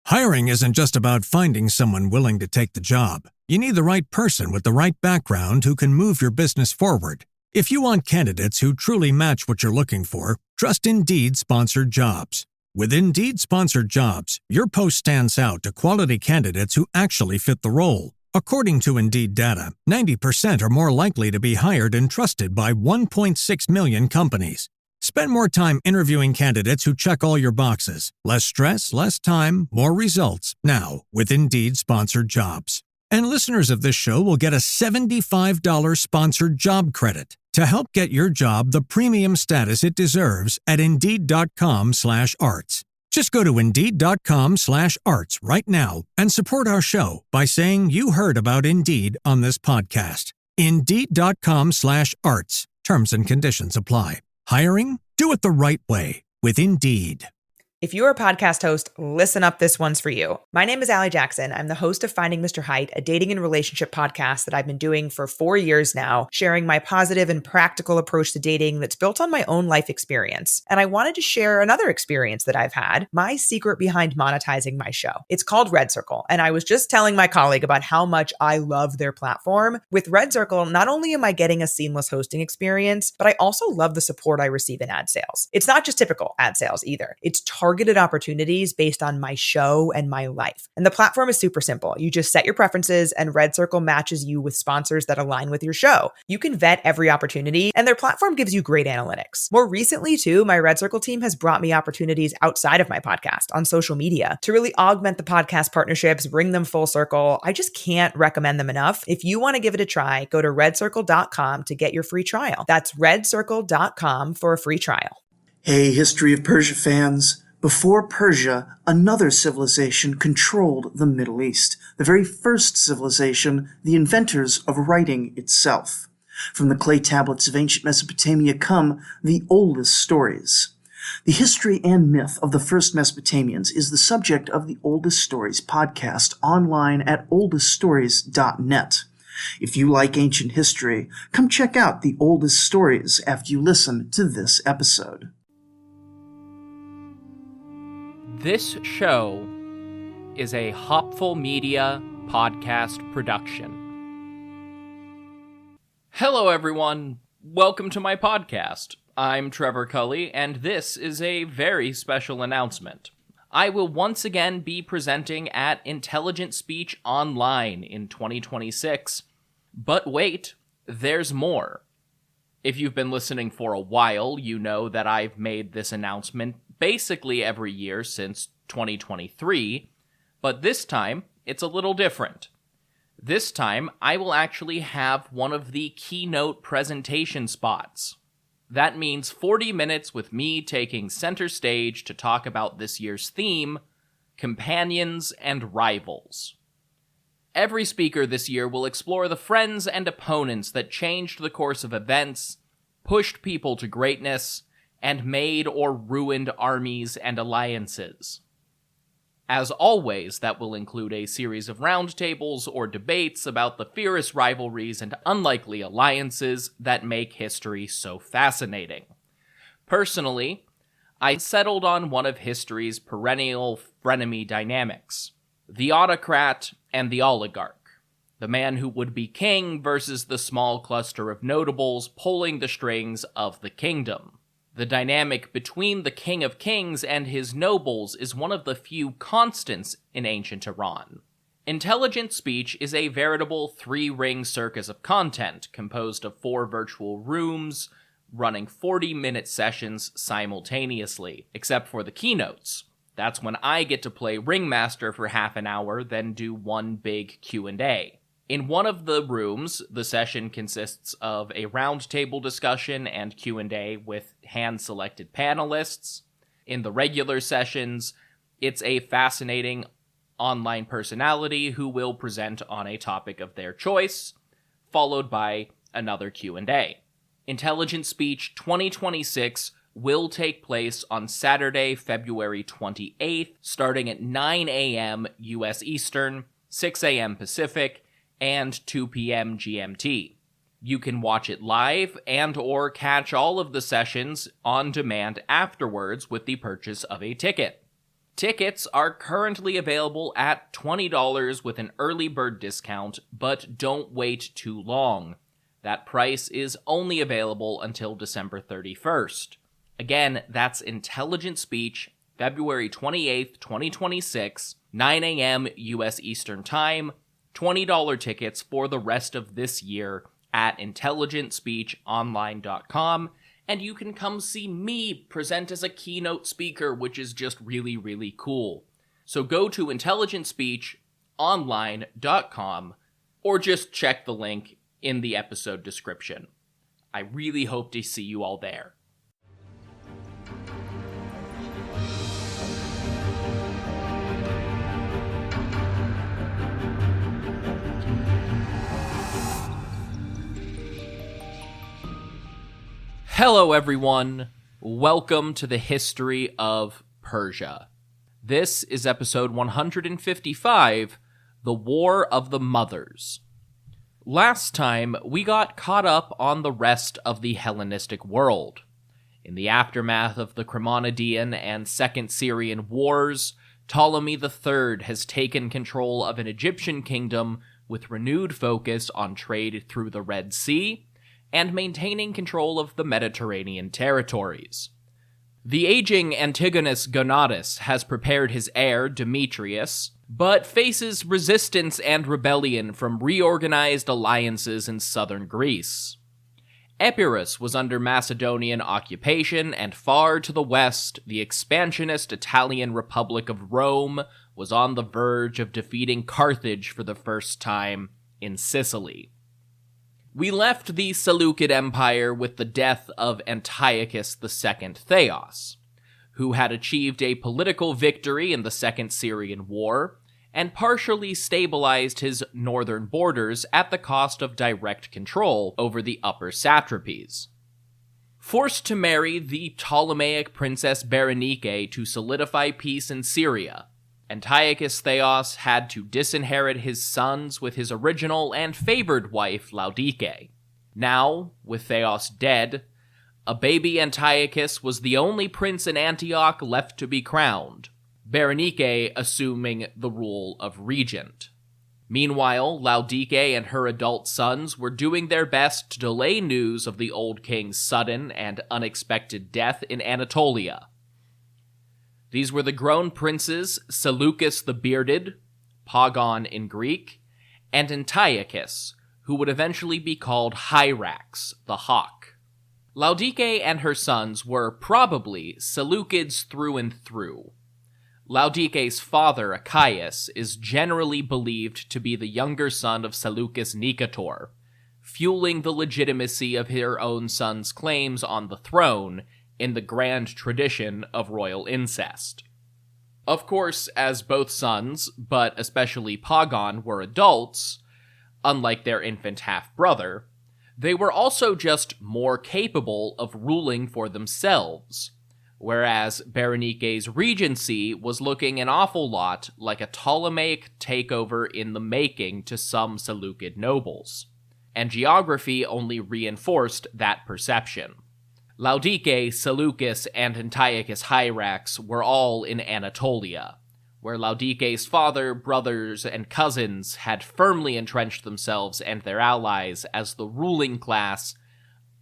Hiring isn't just about finding someone willing to take the job. You need the right person with the right background who can move your business forward. If you want candidates who truly match what you're looking for, trust Indeed-sponsored jobs. With Indeed-sponsored jobs, your post stands out to quality candidates who actually fit the role. According to Indeed data, 90% are more likely to be hired and trusted by 1.6 million companies. Spend more time interviewing candidates who check all your boxes. Less stress, less time, more results. Now, with Indeed-sponsored jobs. And listeners of this show will get a $75 sponsored job credit to help get your job the premium status it deserves at Indeed.com/arts. Just go to Indeed.com/arts right now and support our show by saying you heard about Indeed on this podcast. Indeed.com/arts. Terms and conditions apply. Hiring? Do it the right way with Indeed. If you're a podcast host, listen up, this one's for you. My name is Allie Jackson. I'm the host of Finding Mr. Height, a dating and relationship podcast that I've been doing for 4 years now, sharing my positive and practical approach to dating that's built on my own life experience. And I wanted to share another experience that I've had, my secret behind monetizing my show. It's called Red Circle, and I was just telling my colleague about how much I love their platform. With Red Circle, not only am I getting a seamless hosting experience, but I also love the support I receive in ad sales. It's not just typical ad sales either. It's targeted opportunities based on my show and my life. And the platform is super simple. You just set your preferences and Red Circle matches you with sponsors that align with your show. You can vet every opportunity and their platform gives you great analytics. More recently too, my Red Circle team has brought me opportunities outside of my podcast on social media to really augment the podcast partnerships, bring them full circle. I just can't recommend them enough. If you want to give it a try, go to redcircle.com to get your free trial. That's redcircle.com for a free trial. Hey, History of Persia fans. Before Persia, another civilization controlled the Middle East, the very first civilization, the inventors of writing itself. From the clay tablets of ancient Mesopotamia come the oldest stories. The history and myth of the first Mesopotamians is the subject of the Oldest Stories podcast online at oldeststories.net. If you like ancient history, come check out the Oldest Stories after you listen to this episode. This show is a Hopful Media podcast production. Hello, everyone. Welcome to my podcast. I'm Trevor Cully, and this is a very special announcement. I will once again be presenting at Intelligent Speech Online in 2026. But wait, there's more. If you've been listening for a while, you know that I've made this announcement basically every year since 2023, but this time it's a little different. This time I will actually have one of the keynote presentation spots. That means 40 minutes with me taking center stage to talk about this year's theme, companions and rivals. Every speaker this year will explore the friends and opponents that changed the course of events, pushed people to greatness, and made or ruined armies and alliances. As always, that will include a series of roundtables or debates about the fierce rivalries and unlikely alliances that make history so fascinating. Personally, I settled on one of history's perennial frenemy dynamics, the autocrat and the oligarch, the man who would be king versus the small cluster of notables pulling the strings of the kingdom. The dynamic between the King of Kings and his nobles is one of the few constants in ancient Iran. Intelligent Speech is a veritable three-ring circus of content composed of 4 virtual rooms, running 40-minute sessions simultaneously, except for the keynotes. That's when I get to play ringmaster for half an hour, then do one big Q&A. In one of the rooms, the session consists of a roundtable discussion and Q&A with hand-selected panelists. In the regular sessions, it's a fascinating online personality who will present on a topic of their choice, followed by another Q&A. Intelligent Speech 2026 will take place on Saturday, February 28th, starting at 9 a.m. U.S. Eastern, 6 a.m. Pacific, and 2 p.m. GMT. You can watch it live and or catch all of the sessions on demand afterwards with the purchase of a ticket. Tickets are currently available at $20 with an early bird discount, but don't wait too long. That price is only available until December 31st. Again, that's Intelligent Speech, February 28th, 2026, 9 a.m. U.S. Eastern Time, $20 tickets for the rest of this year at intelligentspeechonline.com, and you can come see me present as a keynote speaker, which is just really, really cool. So go to intelligentspeechonline.com, or just check the link in the episode description. I really hope to see you all there. Hello everyone, welcome to the history of Persia. This is episode 155, The War of the Mothers. Last time, we got caught up on the rest of the Hellenistic world. In the aftermath of the Chremonidean and Second Syrian Wars, Ptolemy III has taken control of an Egyptian kingdom with renewed focus on trade through the Red Sea, and maintaining control of the Mediterranean territories. The aging Antigonus Gonatas has prepared his heir, Demetrius, but faces resistance and rebellion from reorganized alliances in southern Greece. Epirus was under Macedonian occupation, and far to the west, the expansionist Italian Republic of Rome was on the verge of defeating Carthage for the first time in Sicily. We left the Seleucid Empire with the death of Antiochus II Theos, who had achieved a political victory in the Second Syrian War and partially stabilized his northern borders at the cost of direct control over the upper satrapies. Forced to marry the Ptolemaic princess Berenike to solidify peace in Syria, Antiochus Theos had to disinherit his sons with his original and favored wife, Laodike. Now, with Theos dead, a baby Antiochus was the only prince in Antioch left to be crowned, Berenike assuming the role of regent. Meanwhile, Laodike and her adult sons were doing their best to delay news of the old king's sudden and unexpected death in Anatolia. These were the grown princes Seleucus the Bearded, Pagon in Greek, and Antiochus, who would eventually be called Hyrax, the Hawk. Laodike and her sons were probably Seleucids through and through. Laodike's father, Achaeus, is generally believed to be the younger son of Seleucus Nicator, fueling the legitimacy of her own son's claims on the throne in the grand tradition of royal incest. Of course, as both sons, but especially Pagon, were adults, unlike their infant half-brother, they were also just more capable of ruling for themselves, whereas Berenike's regency was looking an awful lot like a Ptolemaic takeover in the making to some Seleucid nobles, and geography only reinforced that perception. Laodike, Seleucus, and Antiochus Hyrax were all in Anatolia, where Laodike's father, brothers, and cousins had firmly entrenched themselves and their allies as the ruling class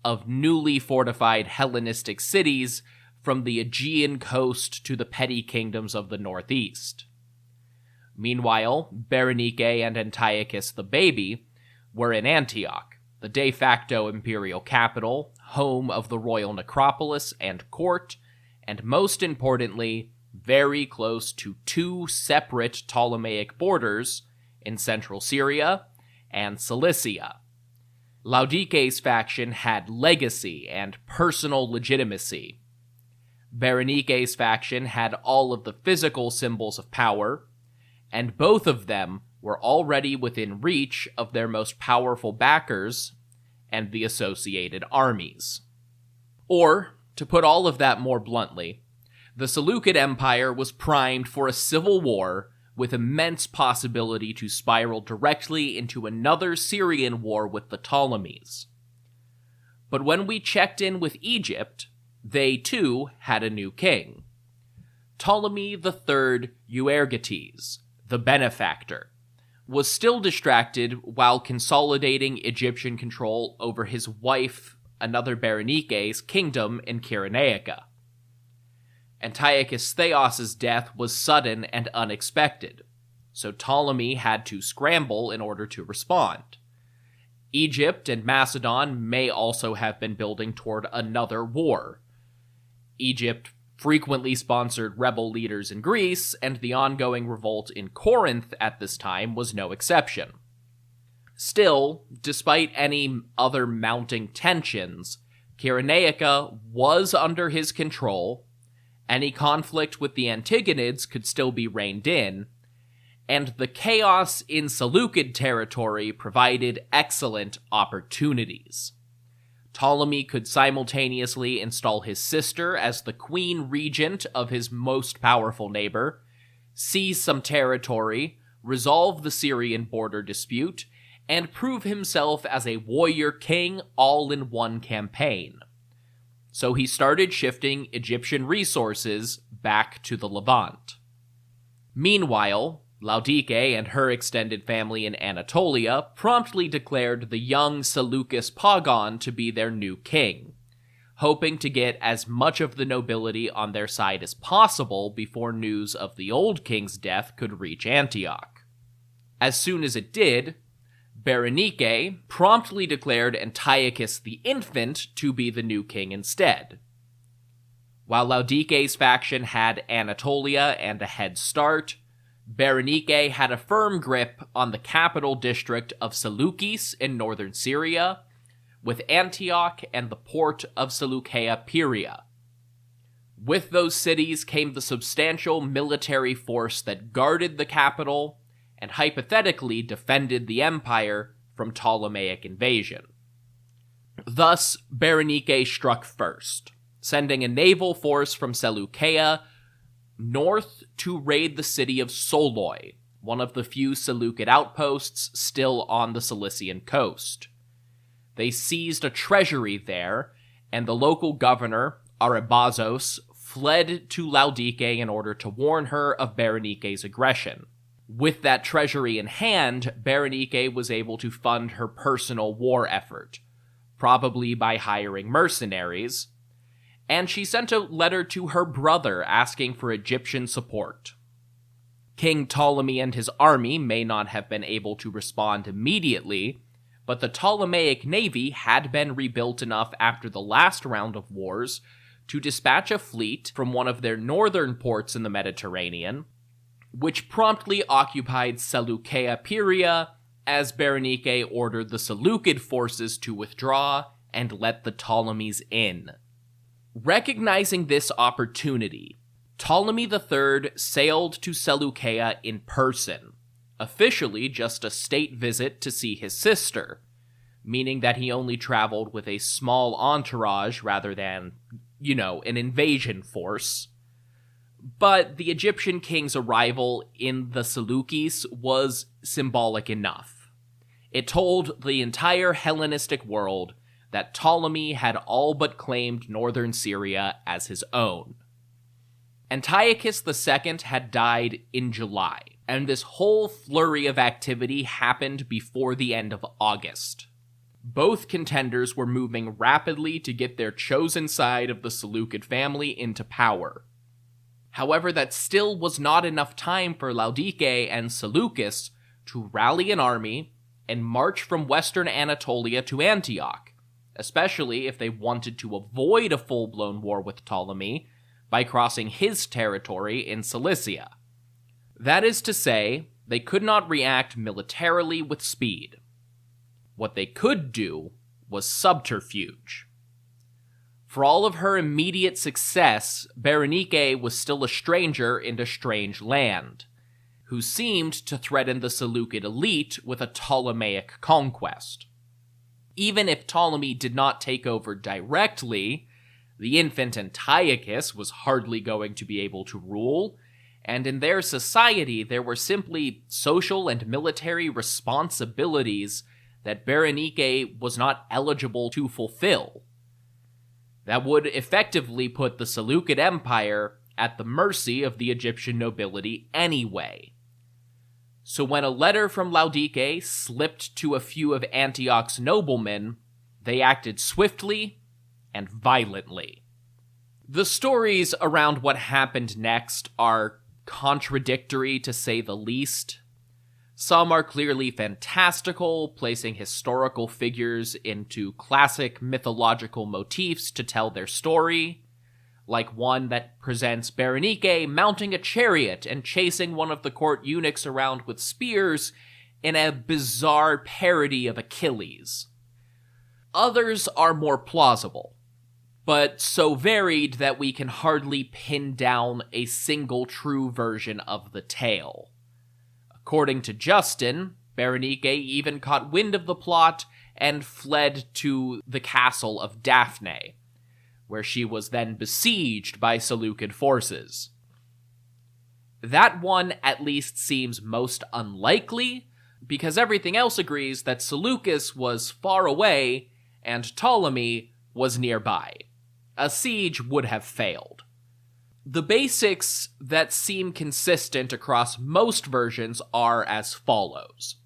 of newly fortified Hellenistic cities from the Aegean coast to the petty kingdoms of the northeast. Meanwhile, Berenike and Antiochus the baby were in Antioch, the de facto imperial capital, home of the royal necropolis and court, and most importantly, very close to two separate Ptolemaic borders in central Syria and Cilicia. Laodike's faction had legacy and personal legitimacy. Berenike's faction had all of the physical symbols of power, and both of them were already within reach of their most powerful backers and the associated armies. Or, to put all of that more bluntly, the Seleucid Empire was primed for a civil war with immense possibility to spiral directly into another Syrian war with the Ptolemies. But when we checked in with Egypt, they too had a new king. Ptolemy III Euergetes, the benefactor, was still distracted while consolidating Egyptian control over his wife, another Berenike's kingdom in Cyrenaica. Antiochus Theos' death was sudden and unexpected, so Ptolemy had to scramble in order to respond. Egypt and Macedon may also have been building toward another war. Egypt frequently sponsored rebel leaders in Greece, and the ongoing revolt in Corinth at this time was no exception. Still, despite any other mounting tensions, Cyrenaica was under his control, any conflict with the Antigonids could still be reined in, and the chaos in Seleucid territory provided excellent opportunities. Ptolemy could simultaneously install his sister as the queen regent of his most powerful neighbor, seize some territory, resolve the Syrian border dispute, and prove himself as a warrior king all in one campaign. So he started shifting Egyptian resources back to the Levant. Meanwhile, Laodike and her extended family in Anatolia promptly declared the young Seleucus Pagon to be their new king, hoping to get as much of the nobility on their side as possible before news of the old king's death could reach Antioch. As soon as it did, Berenike promptly declared Antiochus the Infant to be the new king instead. While Laodike's faction had Anatolia and a head start, Berenike had a firm grip on the capital district of Seleucis in northern Syria, with Antioch and the port of Seleucia Pieria. With those cities came the substantial military force that guarded the capital and hypothetically defended the empire from Ptolemaic invasion. Thus, Berenike struck first, sending a naval force from Seleucia north to raid the city of Soloi, one of the few Seleucid outposts still on the Cilician coast. They seized a treasury there, and the local governor, Arabazos, fled to Laodike in order to warn her of Berenike's aggression. With that treasury in hand, Berenike was able to fund her personal war effort, probably by hiring mercenaries, and she sent a letter to her brother asking for Egyptian support. King Ptolemy and his army may not have been able to respond immediately, but the Ptolemaic navy had been rebuilt enough after the last round of wars to dispatch a fleet from one of their northern ports in the Mediterranean, which promptly occupied Seleucia Pieria as Berenike ordered the Seleucid forces to withdraw and let the Ptolemies in. Recognizing this opportunity, Ptolemy III sailed to Seleucia in person, officially just a state visit to see his sister, meaning that he only traveled with a small entourage rather than, an invasion force. But the Egyptian king's arrival in the Seleucis was symbolic enough. It told the entire Hellenistic world that Ptolemy had all but claimed northern Syria as his own. Antiochus II had died in July, and this whole flurry of activity happened before the end of August. Both contenders were moving rapidly to get their chosen side of the Seleucid family into power. However, that still was not enough time for Laodike and Seleucus to rally an army and march from western Anatolia to Antioch, especially if they wanted to avoid a full-blown war with Ptolemy by crossing his territory in Cilicia. That is to say, they could not react militarily with speed. What they could do was subterfuge. For all of her immediate success, Berenike was still a stranger in a strange land, who seemed to threaten the Seleucid elite with a Ptolemaic conquest. Even if Ptolemy did not take over directly, the infant Antiochus was hardly going to be able to rule, and in their society there were simply social and military responsibilities that Berenike was not eligible to fulfill. That would effectively put the Seleucid Empire at the mercy of the Egyptian nobility anyway. So when a letter from Laodike slipped to a few of Antioch's noblemen, they acted swiftly and violently. The stories around what happened next are contradictory, to say the least. Some are clearly fantastical, placing historical figures into classic mythological motifs to tell their story, like one that presents Berenike mounting a chariot and chasing one of the court eunuchs around with spears in a bizarre parody of Achilles. Others are more plausible, but so varied that we can hardly pin down a single true version of the tale. According to Justin, Berenike even caught wind of the plot and fled to the castle of Daphne, where she was then besieged by Seleucid forces. That one at least seems most unlikely, because everything else agrees that Seleucus was far away and Ptolemy was nearby. A siege would have failed. The basics that seem consistent across most versions are as follows.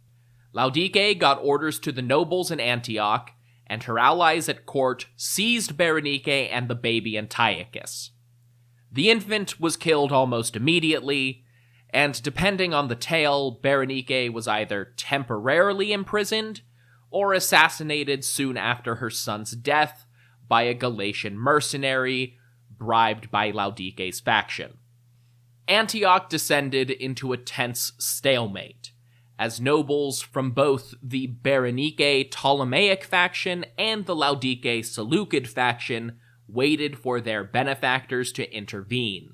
Laodike got orders to the nobles in Antioch, and her allies at court seized Berenike and the baby Antiochus. The infant was killed almost immediately, and depending on the tale, Berenike was either temporarily imprisoned or assassinated soon after her son's death by a Galatian mercenary bribed by Laodike's faction. Antioch descended into a tense stalemate, as nobles from both the Berenike Ptolemaic faction and the Laodike Seleucid faction waited for their benefactors to intervene.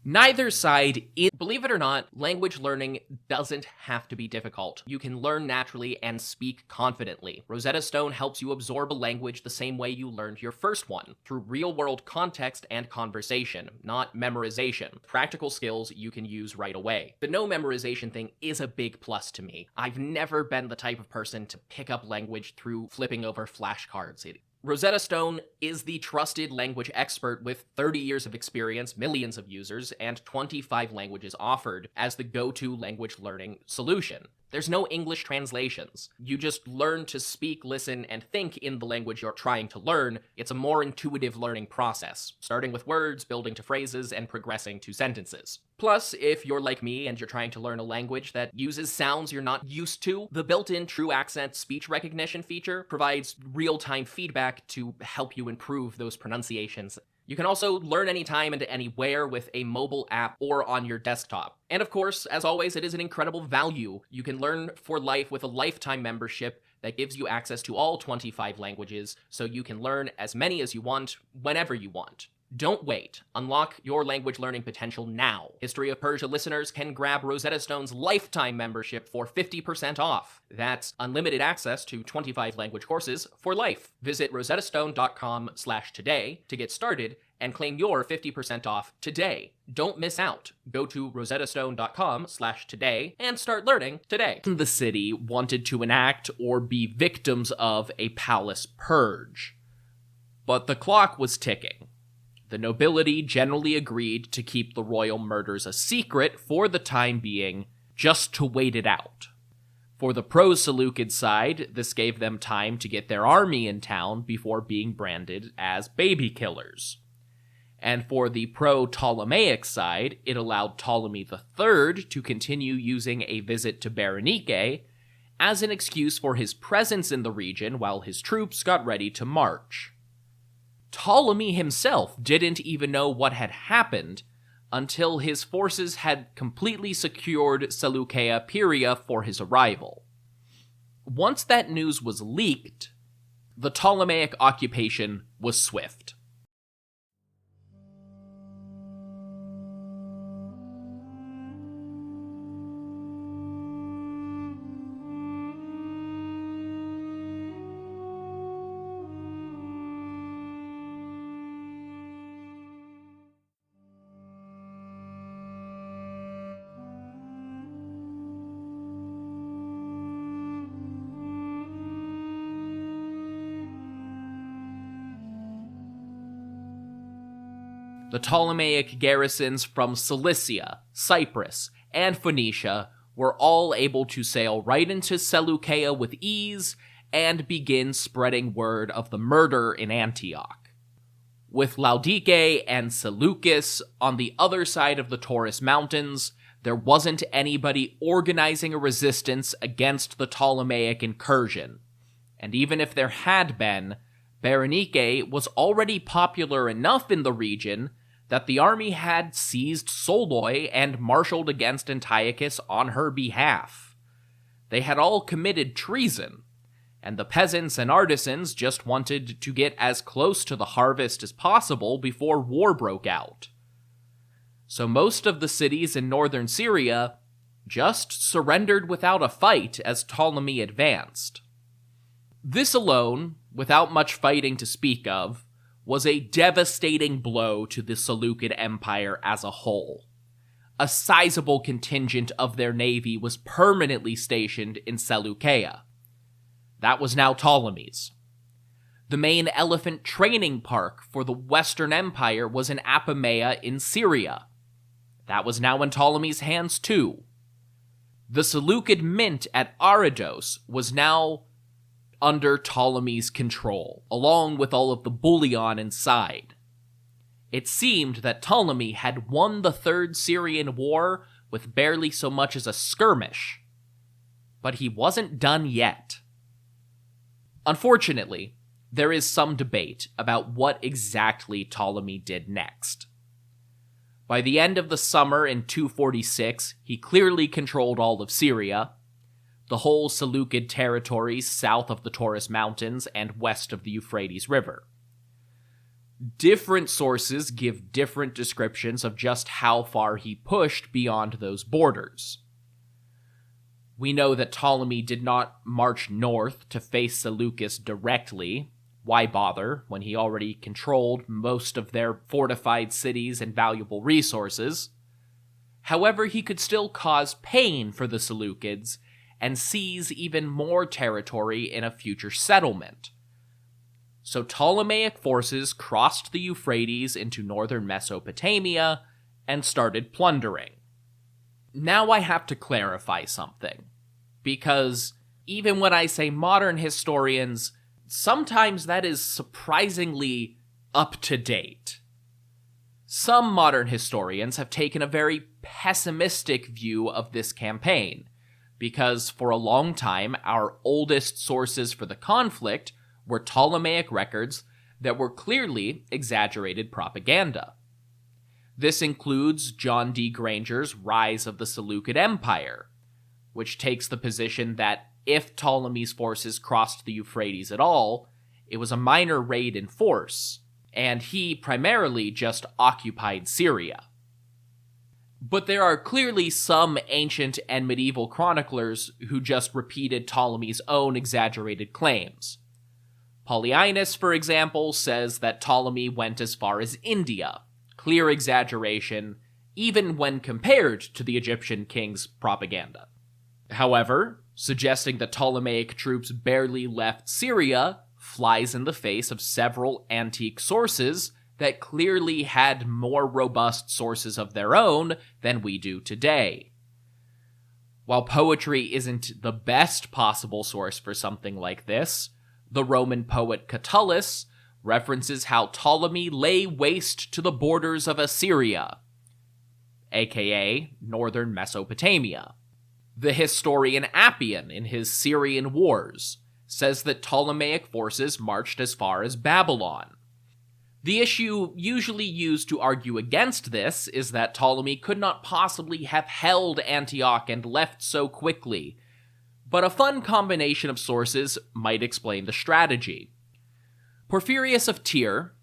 Neither side believe it or not, language learning doesn't have to be difficult. You can learn naturally and speak confidently. Rosetta Stone helps you absorb a language the same way you learned your first one, through real-world context and conversation, not memorization. Practical skills you can use right away. The no memorization thing is a big plus to me. I've never been the type of person to pick up language through flipping over flashcards. Rosetta Stone is the trusted language expert with 30 years of experience, millions of users, and 25 languages offered as the go-to language learning solution. There's no English translations. You just learn to speak, listen, and think in the language you're trying to learn. It's a more intuitive learning process, starting with words, building to phrases, and progressing to sentences. Plus, if you're like me and you're trying to learn a language that uses sounds you're not used to, the built-in true accent speech recognition feature provides real-time feedback to help you improve those pronunciations. You can also learn anytime and anywhere with a mobile app or on your desktop. And of course, as always, it is an incredible value. You can learn for life with a lifetime membership that gives you access to all 25 languages, so you can learn as many as you want, whenever you want. Don't wait. Unlock your language learning potential now. History of Persia listeners can grab Rosetta Stone's lifetime membership for 50% off. That's unlimited access to 25 language courses for life. Visit rosettastone.com/today to get started and claim your 50% off today. Don't miss out. Go to rosettastone.com/today and start learning today. The city wanted to enact or be victims of a palace purge, but the clock was ticking. The nobility generally agreed to keep the royal murders a secret for the time being, just to wait it out. For the pro-Seleucid side, this gave them time to get their army in town before being branded as baby killers. And for the pro-Ptolemaic side, it allowed Ptolemy III to continue using a visit to Berenike as an excuse for his presence in the region while his troops got ready to march. Ptolemy himself didn't even know what had happened until his forces had completely secured Seleucia Pieria for his arrival. Once that news was leaked, the Ptolemaic occupation was swift. The Ptolemaic garrisons from Cilicia, Cyprus, and Phoenicia were all able to sail right into Seleucia with ease and begin spreading word of the murder in Antioch. With Laodike and Seleucus on the other side of the Taurus Mountains, there wasn't anybody organizing a resistance against the Ptolemaic incursion, and even if there had been, Berenike was already popular enough in the region that the army had seized Soloi and marshaled against Antiochus on her behalf. They had all committed treason, and the peasants and artisans just wanted to get as close to the harvest as possible before war broke out. So most of the cities in northern Syria just surrendered without a fight as Ptolemy advanced. This alone, without much fighting to speak of, was a devastating blow to the Seleucid Empire as a whole. A sizable contingent of their navy was permanently stationed in Seleucia. That was now Ptolemy's. The main elephant training park for the Western Empire was in Apamea in Syria. That was now in Ptolemy's hands too. The Seleucid mint at Abydos was now under Ptolemy's control, along with all of the bullion inside. It seemed that Ptolemy had won the Third Syrian War with barely so much as a skirmish. But he wasn't done yet. Unfortunately, there is some debate about what exactly Ptolemy did next. By the end of the summer in 246, he clearly controlled all of Syria, the whole Seleucid territories south of the Taurus Mountains and west of the Euphrates River. Different sources give different descriptions of just how far he pushed beyond those borders. We know that Ptolemy did not march north to face Seleucus directly. Why bother when he already controlled most of their fortified cities and valuable resources? However, he could still cause pain for the Seleucids and seize even more territory in a future settlement. So Ptolemaic forces crossed the Euphrates into northern Mesopotamia and started plundering. Now I have to clarify something, because even when I say modern historians, sometimes that is surprisingly up to date. Some modern historians have taken a very pessimistic view of this campaign, because for a long time our oldest sources for the conflict were Ptolemaic records that were clearly exaggerated propaganda. This includes John D. Granger's Rise of the Seleucid Empire, which takes the position that if Ptolemy's forces crossed the Euphrates at all, it was a minor raid in force, and he primarily just occupied Syria. But there are clearly some ancient and medieval chroniclers who just repeated Ptolemy's own exaggerated claims. Polyaenus, for example, says that Ptolemy went as far as India, clear exaggeration, even when compared to the Egyptian king's propaganda. However, suggesting that Ptolemaic troops barely left Syria flies in the face of several antique sources that clearly had more robust sources of their own than we do today. While poetry isn't the best possible source for something like this, the Roman poet Catullus references how Ptolemy lay waste to the borders of Assyria, aka northern Mesopotamia. The historian Appian, in his Syrian Wars, says that Ptolemaic forces marched as far as Babylon. The issue usually used to argue against this is that Ptolemy could not possibly have held Antioch and left so quickly, but a fun combination of sources might explain the strategy. Porphyrius of Tyre,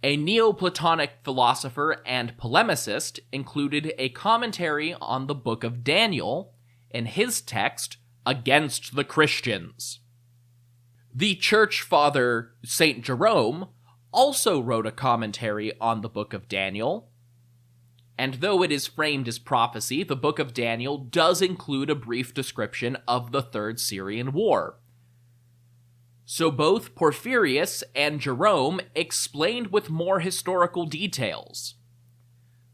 a Neoplatonic philosopher and polemicist, included a commentary on the Book of Daniel in his text against the Christians. The church father St. Jerome also wrote a commentary on the Book of Daniel, and though it is framed as prophecy, the Book of Daniel does include a brief description of the Third Syrian War. So both Porphyrius and Jerome explained with more historical details.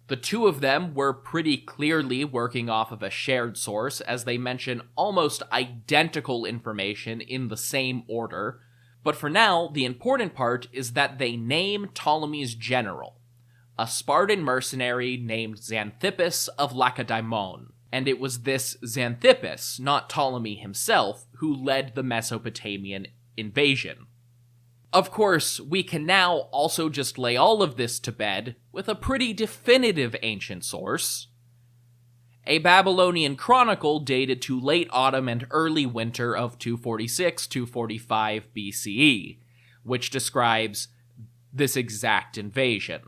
The two of them were pretty clearly working off of a shared source, as they mention almost identical information in the same order, but for now, the important part is that they name Ptolemy's general, a Spartan mercenary named Xanthippus of Lacedaemon, and it was this Xanthippus, not Ptolemy himself, who led the Mesopotamian invasion. Of course, we can now also just lay all of this to bed with a pretty definitive ancient source. A Babylonian chronicle dated to late autumn and early winter of 246-245 BCE, which describes this exact invasion.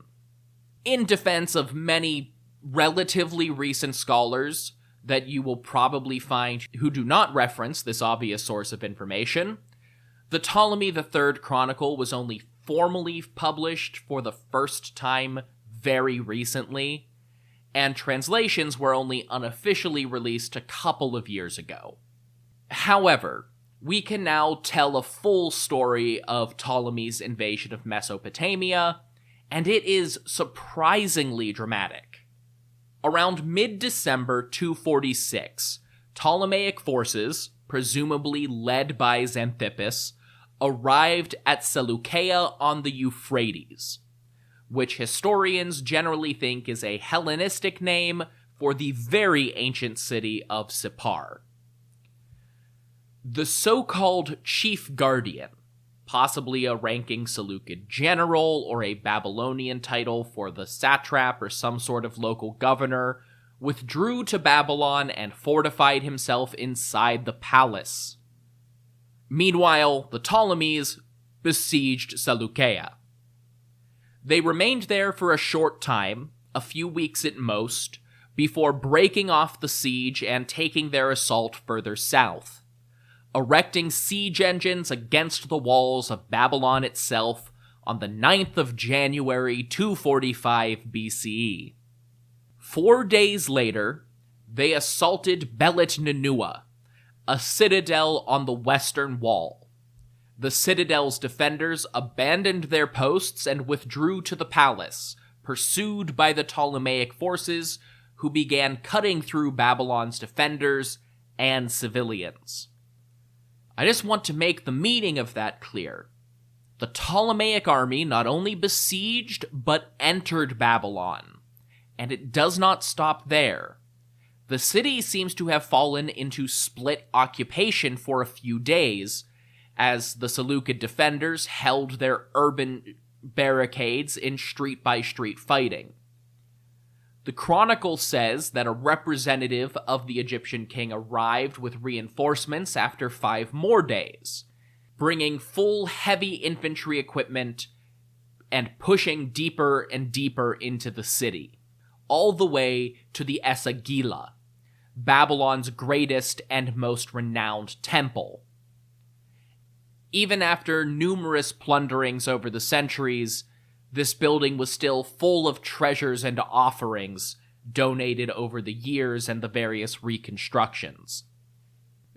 In defense of many relatively recent scholars that you will probably find who do not reference this obvious source of information, the Ptolemy III Chronicle was only formally published for the first time very recently, and translations were only unofficially released a couple of years ago. However, we can now tell a full story of Ptolemy's invasion of Mesopotamia, and it is surprisingly dramatic. Around mid-December 246, Ptolemaic forces, presumably led by Xanthippus, arrived at Seleucia on the Euphrates, which historians generally think is a Hellenistic name for the very ancient city of Sippar. The so-called chief guardian, possibly a ranking Seleucid general or a Babylonian title for the satrap or some sort of local governor, withdrew to Babylon and fortified himself inside the palace. Meanwhile, the Ptolemies besieged Seleucia. They remained there for a short time, a few weeks at most, before breaking off the siege and taking their assault further south, erecting siege engines against the walls of Babylon itself on the 9th of January 245 BCE. 4 days later, they assaulted Belet Nenua, a citadel on the western wall. The citadel's defenders abandoned their posts and withdrew to the palace, pursued by the Ptolemaic forces, who began cutting through Babylon's defenders and civilians. I just want to make the meaning of that clear. The Ptolemaic army not only besieged, but entered Babylon. And it does not stop there. The city seems to have fallen into split occupation for a few days, as the Seleucid defenders held their urban barricades in street-by-street fighting. The chronicle says that a representative of the Egyptian king arrived with reinforcements after 5 more days, bringing full heavy infantry equipment and pushing deeper and deeper into the city, all the way to the Esagila, Babylon's greatest and most renowned temple. Even after numerous plunderings over the centuries, this building was still full of treasures and offerings donated over the years and the various reconstructions.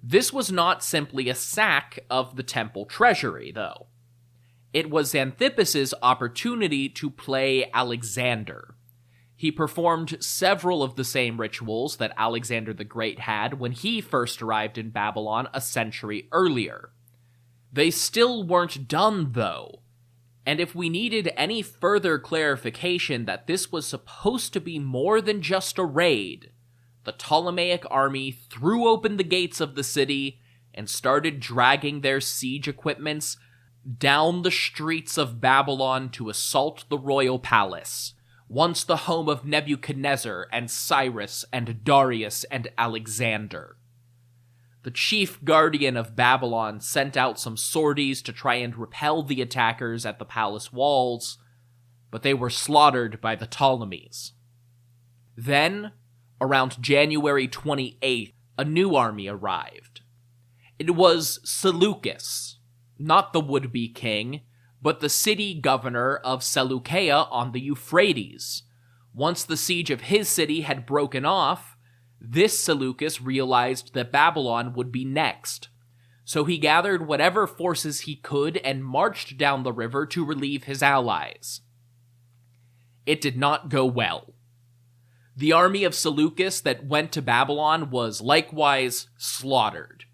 This was not simply a sack of the temple treasury, though. It was Xanthippus's opportunity to play Alexander. He performed several of the same rituals that Alexander the Great had when he first arrived in Babylon a century earlier. They still weren't done, though, and if we needed any further clarification that this was supposed to be more than just a raid, the Ptolemaic army threw open the gates of the city and started dragging their siege equipments down the streets of Babylon to assault the royal palace, once the home of Nebuchadnezzar and Cyrus and Darius and Alexander. The chief guardian of Babylon sent out some sorties to try and repel the attackers at the palace walls, but they were slaughtered by the Ptolemies. Then, around January 28th, a new army arrived. It was Seleucus, not the would-be king, but the city governor of Seleucia on the Euphrates. Once the siege of his city had broken off, this Seleucus realized that Babylon would be next. So he gathered whatever forces he could and marched down the river to relieve his allies. It did not go well. The army of Seleucus that went to Babylon was likewise slaughtered,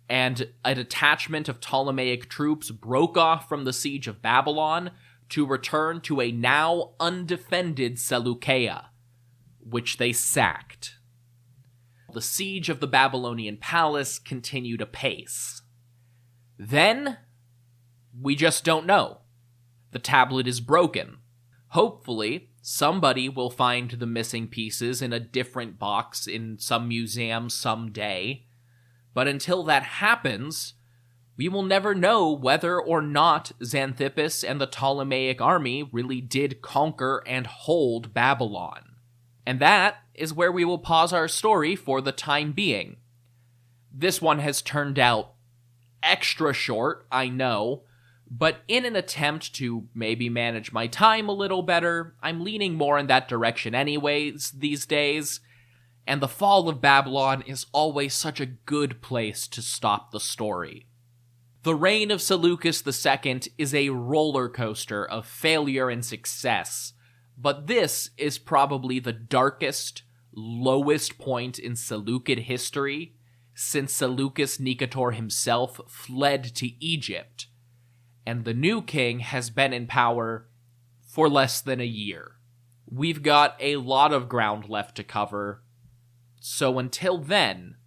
and a detachment of Ptolemaic troops broke off from the siege of Babylon to return to a now undefended Seleucia, which they sacked. The siege of the Babylonian palace continued apace. Then, we just don't know. The tablet is broken. Hopefully, somebody will find the missing pieces in a different box in some museum someday. But until that happens, we will never know whether or not Xanthippus and the Ptolemaic army really did conquer and hold Babylon. And that is where we will pause our story for the time being. This one has turned out extra short, I know, but in an attempt to maybe manage my time a little better, I'm leaning more in that direction anyways these days, and the fall of Babylon is always such a good place to stop the story. The reign of Seleucus II is a roller coaster of failure and success, but this is probably the darkest, lowest point in Seleucid history since Seleucus Nicator himself fled to Egypt, and the new king has been in power for less than a year. We've got a lot of ground left to cover, so until then,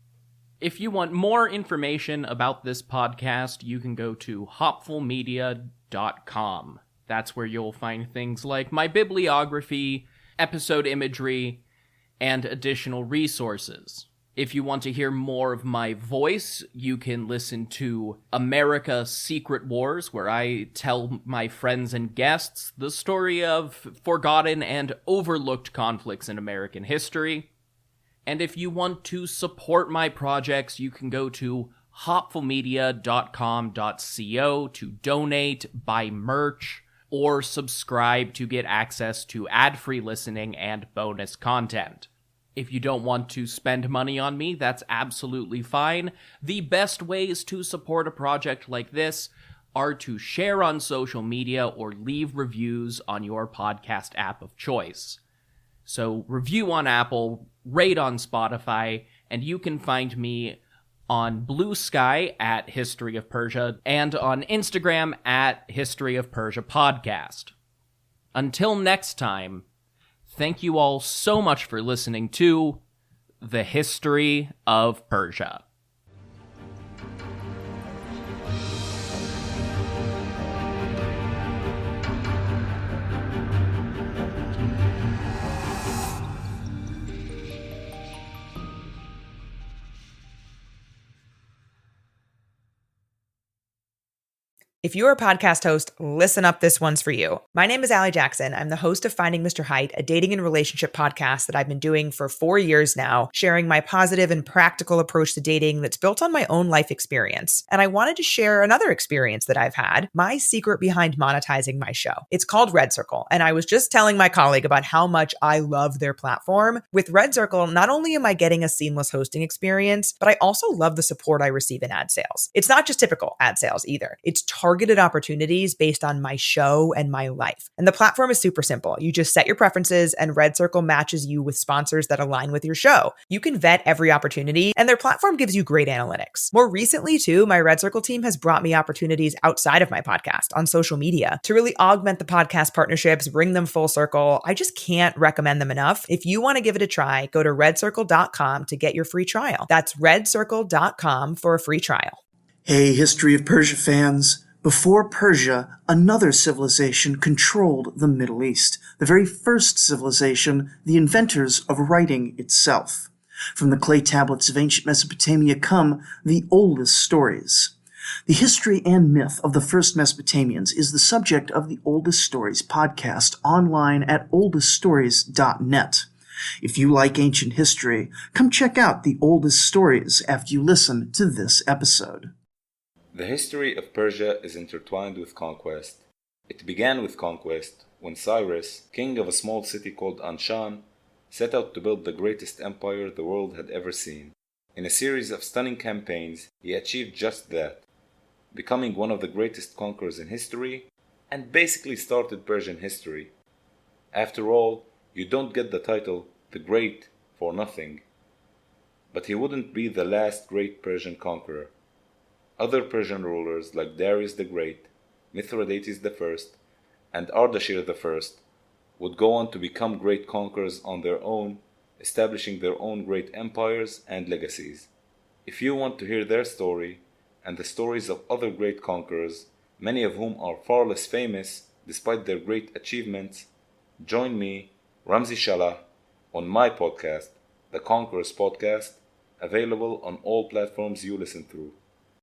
if you want more information about this podcast, you can go to hopfulmedia.com. That's where you'll find things like my bibliography, episode imagery, and additional resources. If you want to hear more of my voice, you can listen to America Secret Wars, where I tell my friends and guests the story of forgotten and overlooked conflicts in American history. And if you want to support my projects, you can go to hopfulmedia.com.co to donate, buy merch, or subscribe to get access to ad-free listening and bonus content. If you don't want to spend money on me, that's absolutely fine. The best ways to support a project like this are to share on social media or leave reviews on your podcast app of choice. So review on Apple, rate on Spotify, and you can find me on Blue Sky at History of Persia and on Instagram at History of Persia Podcast. Until next time, thank you all so much for listening to The History of Persia. If you're a podcast host, listen up, this one's for you. My name is Allie Jackson. I'm the host of Finding Mr. Height, a dating and relationship podcast that I've been doing for 4 years now, sharing my positive and practical approach to dating that's built on my own life experience. And I wanted to share another experience that I've had, my secret behind monetizing my show. It's called Red Circle, and I was just telling my colleague about how much I love their platform. With Red Circle, not only am I getting a seamless hosting experience, but I also love the support I receive in ad sales. It's not just typical ad sales either. It's targeted opportunities based on my show and my life. And the platform is super simple. You just set your preferences and Red Circle matches you with sponsors that align with your show. You can vet every opportunity and their platform gives you great analytics. More recently too, my Red Circle team has brought me opportunities outside of my podcast on social media to really augment the podcast partnerships, bring them full circle. I just can't recommend them enough. If you want to give it a try, go to redcircle.com to get your free trial. That's redcircle.com for a free trial. Hey, History of Persia fans. Before Persia, another civilization controlled the Middle East, the very first civilization, the inventors of writing itself. From the clay tablets of ancient Mesopotamia come the oldest stories. The history and myth of the first Mesopotamians is the subject of the Oldest Stories podcast online at oldeststories.net. If you like ancient history, come check out the oldest stories after you listen to this episode. The history of Persia is intertwined with conquest. It began with conquest when Cyrus, king of a small city called Anshan, set out to build the greatest empire the world had ever seen. In a series of stunning campaigns, he achieved just that, becoming one of the greatest conquerors in history, and basically started Persian history. After all, you don't get the title the Great for nothing. But he wouldn't be the last great Persian conqueror. Other Persian rulers like Darius the Great, Mithridates I, and Ardashir I would go on to become great conquerors on their own, establishing their own great empires and legacies. If you want to hear their story, and the stories of other great conquerors, many of whom are far less famous despite their great achievements, join me, Ramzi Shalah, on my podcast, The Conquerors Podcast, available on all platforms you listen through.